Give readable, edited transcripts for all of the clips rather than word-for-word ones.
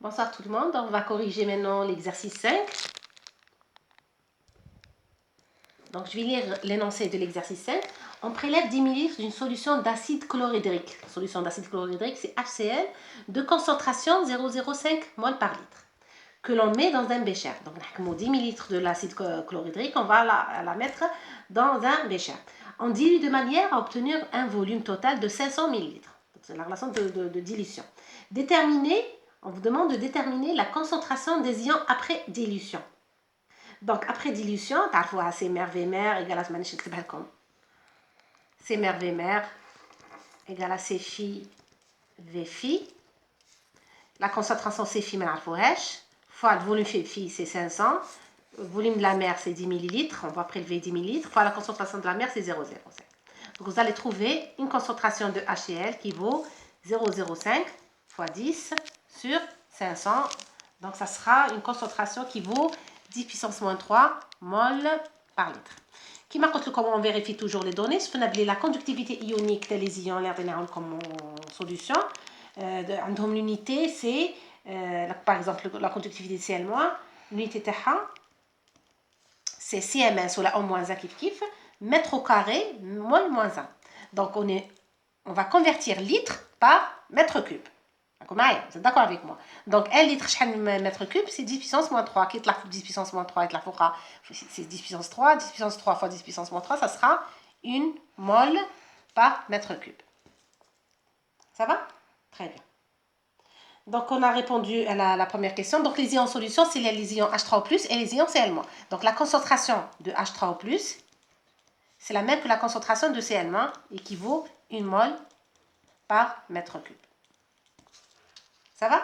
Bonsoir tout le monde, on va corriger maintenant l'exercice 5. Donc je vais lire l'énoncé de l'exercice 5. On prélève 10 ml d'une solution d'acide chlorhydrique. La solution d'acide chlorhydrique, c'est HCl, de concentration 0,05 mol par litre, que l'on met dans un bécher. Donc 10 ml de l'acide chlorhydrique, on va la mettre dans un bécher. On dilue de manière à obtenir un volume total de 500 ml. C'est la relation de dilution. On vous demande de déterminer la concentration des ions après dilution. Donc après dilution, تعرفوها C mer V mer égale à مانيش نكتبها لكم. C mer V mer égale à C phi V phi. La concentration C phi ما نعرفوهاش fois le volume phi c'est 500. Le volume de la mer c'est 10 ml, on va prélever 10 ml fois la concentration de la mer c'est 0,05. Donc vous allez trouver une concentration de HCl qui vaut 0,05 fois 10 sur 500. Donc ça sera une concentration qui vaut 10 puissance moins 3 mol par litre. Qui m'a dit comment on vérifie toujours les données. Je vais la conductivité ionique des ions comme solution. L'unité c'est par exemple la conductivité de Cl-, l'unité c'est Cms ou la O-1 kif mètre au carré mol moins 1. Donc on va convertir litre par mètre cube. Vous êtes d'accord avec moi? Donc 1 litre mètre cube c'est 10 puissance moins 3. Qui est la 10 puissance moins 3 et la fouqa c'est 10 puissance 3. 10 puissance 3 fois 10 puissance moins 3, ça sera une mol par mètre cube. Ça va? Très bien. Donc on a répondu à la première question. Donc les ions en solution, c'est les ions H3O+, et les ions Cl-. Donc la concentration de H3O+, c'est la même que la concentration de Cl-, équivaut 1 mol par mètre cube. Ça va?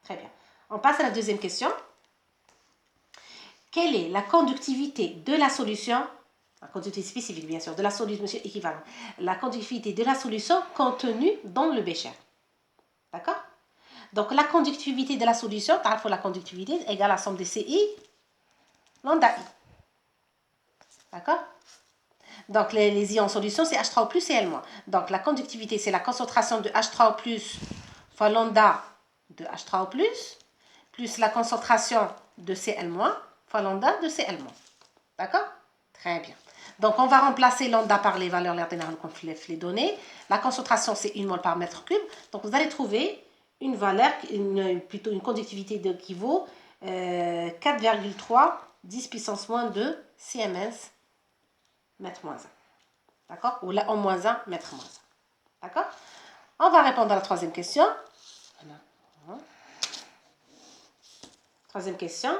Très bien. On passe à la deuxième question. Quelle est la conductivité de la solution, la conductivité spécifique bien sûr, de la solution équivalent, la conductivité de la solution contenue dans le bécher? D'accord? Donc la conductivité de la solution, la conductivité est égale à la somme des CI lambda I. D'accord? Donc les ions en solution, c'est H3O+ et Cl-. Donc la conductivité, c'est la concentration de H3O+ fois lambda de H3O+, plus la concentration de Cl- fois lambda de Cl-. D'accord? Très bien. Donc on va remplacer lambda par les valeurs les données. La concentration, c'est 1 mol par mètre cube. Donc vous allez trouver une valeur, plutôt une conductivité qui vaut 4,3 10 puissance moins 2 Siemens mètre moins 1. D'accord? Ou là, en moins 1 mètre moins 1. D'accord? On va répondre à la troisième question. Troisième question.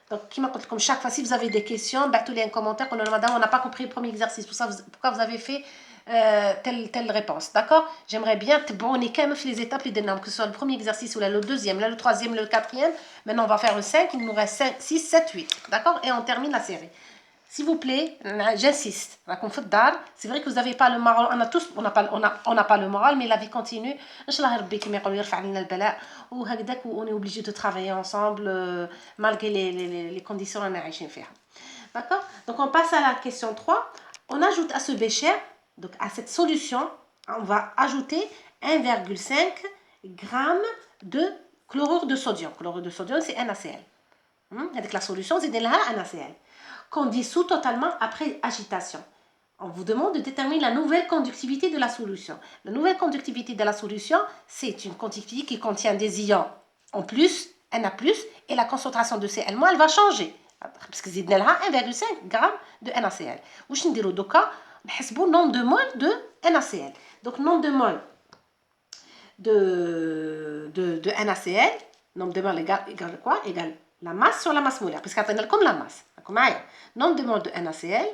Donc, comme chaque fois, si vous avez des questions, battez-les un commentaire. Madame, on n'a pas compris le premier exercice. Pourquoi vous avez fait telle réponse. D'accord? J'aimerais bien les étapes, que ce soit le premier exercice ou là, le deuxième, là, le troisième, le quatrième. Maintenant, on va faire le 5. Il nous reste 5, 6, 7, 8. D'accord? Et on termine la série. S'il vous plaît, j'insiste. C'est vrai que vous n'avez pas le moral. On n'a pas le moral, mais la vie continue. On est obligé de travailler ensemble malgré les conditions qu'on a. D'accord? Donc on passe à la question 3. On ajoute à ce bécher, donc à cette solution, on va ajouter 1,5 g de chlorure de sodium. Chlorure de sodium, c'est NaCl. Avec la solution, c'est NaCl. Qu'on dissout totalement après agitation. On vous demande de déterminer la nouvelle conductivité de la solution. La nouvelle conductivité de la solution, c'est une conductivité qui contient des ions en plus, Na+, et la concentration de Cl-, elle va changer. Parce que c'est 1,5 g de NaCl. Où نديرو دوكا نحسبوا nombre de mol de NaCl. Donc nombre de mol de NaCl, nombre de mol égale quoi? Égale la masse sur la masse molaire, puisque عطينا لكم la masse. Nombre de mol de NaCl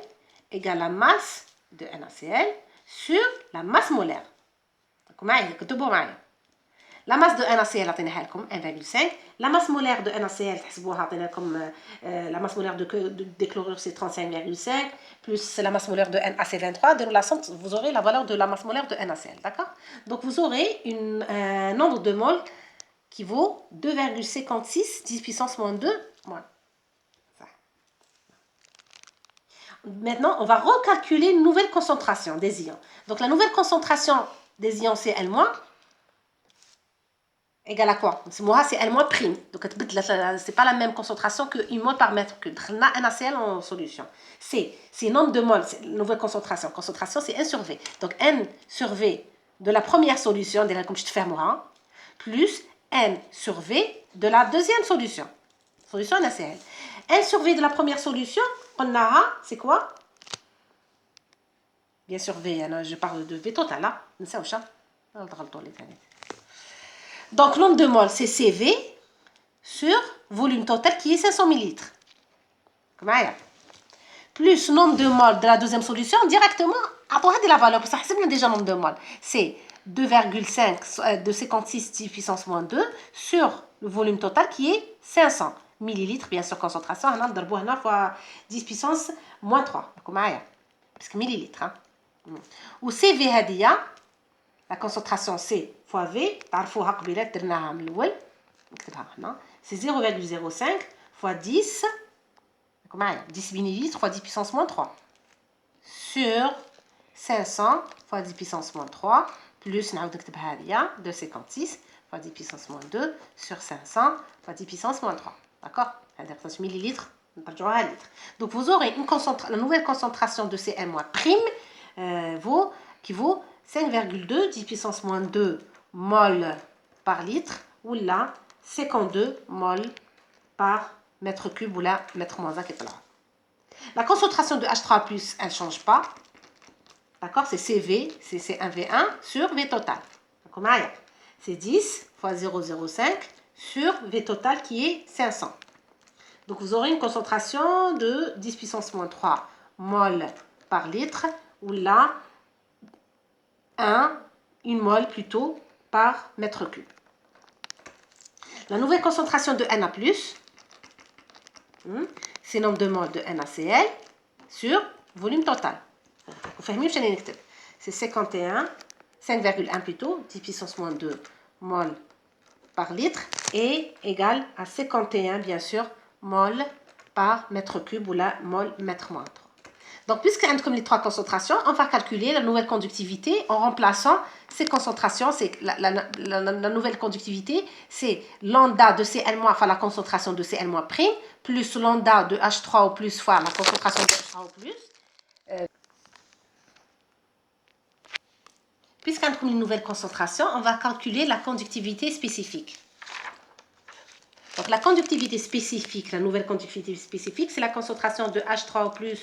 égale la masse de NaCl sur la masse molaire. La masse de NaCl عطيناها لكم 1,5. La masse molaire de NaCl تحسبوها عطينا لكم la masse molaire de chlorure c'est 35,5 plus la masse molaire de NaC23. De la somme, vous aurez la valeur de la masse molaire de NaCl, d'accord? Donc vous aurez un nombre de mol qui vaut 2,56 10 puissance moins 2 moins. Maintenant, on va recalculer une nouvelle concentration des ions. Donc la nouvelle concentration des ions Cl- égale à quoi? Moi, c'est N moins prime. Donc, c'est pas la même concentration que 1 mol par mètre cube. On a NaCl en solution. C'est nombre de moles, c'est nouvelle concentration. Concentration, c'est N sur V. Donc, N sur V de la première solution, comme je te fais moi, plus N sur V de la deuxième solution. Solution NaCl. N sur V de la première solution, on a, c'est quoi? Bien sûr, V, je parle de V total, là. Donc, nombre de moles, c'est CV sur volume total qui est 500 ml. Plus nombre de moles de la deuxième solution, directement, après la valeur, parce que c'est déjà nombre de moles, c'est 2,5 de 56 10 puissance moins 2 sur le volume total qui est 500 millilitres, bien sûr, concentration, on a fois 10 puissance moins 3. Parce que millilitres. Hein. Ou CV هذه la concentration C fois V, تعرفوها قبيله درناها من الاول نكتبها هنا c'est 0,05 fois 10 10 millilitres fois 10 puissance moins 3 sur 500 fois 10 puissance moins 3 plus نعاود نكتبها هذه 256 fois 10 puissance moins 2 sur 500 fois 10 puissance moins 3 d'accord هذا 13 millilitres نرجعوها litre donc vous aurez la nouvelle concentration de Cl- qui vaut 5,2 10 puissance moins 2 mol par litre ou là 52 mol par mètre cube ou là mètre moins 1 qui est là. La concentration de H3+, elle ne change pas. D'accord? C'est CV, c'est C1V1 sur V total. C'est 10 fois 0,05 sur V total qui est 500. Donc vous aurez une concentration de 10 puissance moins 3 mol par litre ou là 1 mol plutôt par mètre cube. La nouvelle concentration de Na+, c'est nombre de moles de NaCl sur volume total. C'est 5,1 plutôt, 10 puissance moins 2 mol par litre et égal à 51 bien sûr mol par mètre cube ou la mol mètre moins 3. Donc, puisque comme les trois concentrations, on va calculer la nouvelle conductivité en remplaçant ces concentrations. C'est la nouvelle conductivité, c'est lambda de Cl-, enfin la concentration de Cl- plus lambda de H3O+, fois la concentration de H3O+. Puisqu'on a une nouvelle concentration, on va calculer la conductivité spécifique. Donc, la conductivité spécifique, la nouvelle conductivité spécifique, c'est la concentration de H3O+,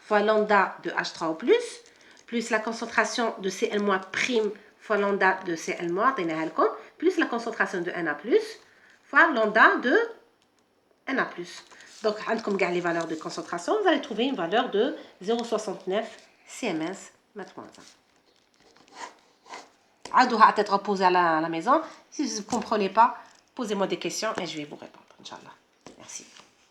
fois lambda de H3O+, plus la concentration de Cl- fois lambda de Cl-, plus la concentration de Na+, fois lambda de Na+. Donc, comme les valeurs de concentration, vous allez trouver une valeur de 0,69 CMS mètre moins 1. À tête reposée à la maison. Si vous ne comprenez pas, posez-moi des questions et je vais vous répondre, Inch'Allah. Merci.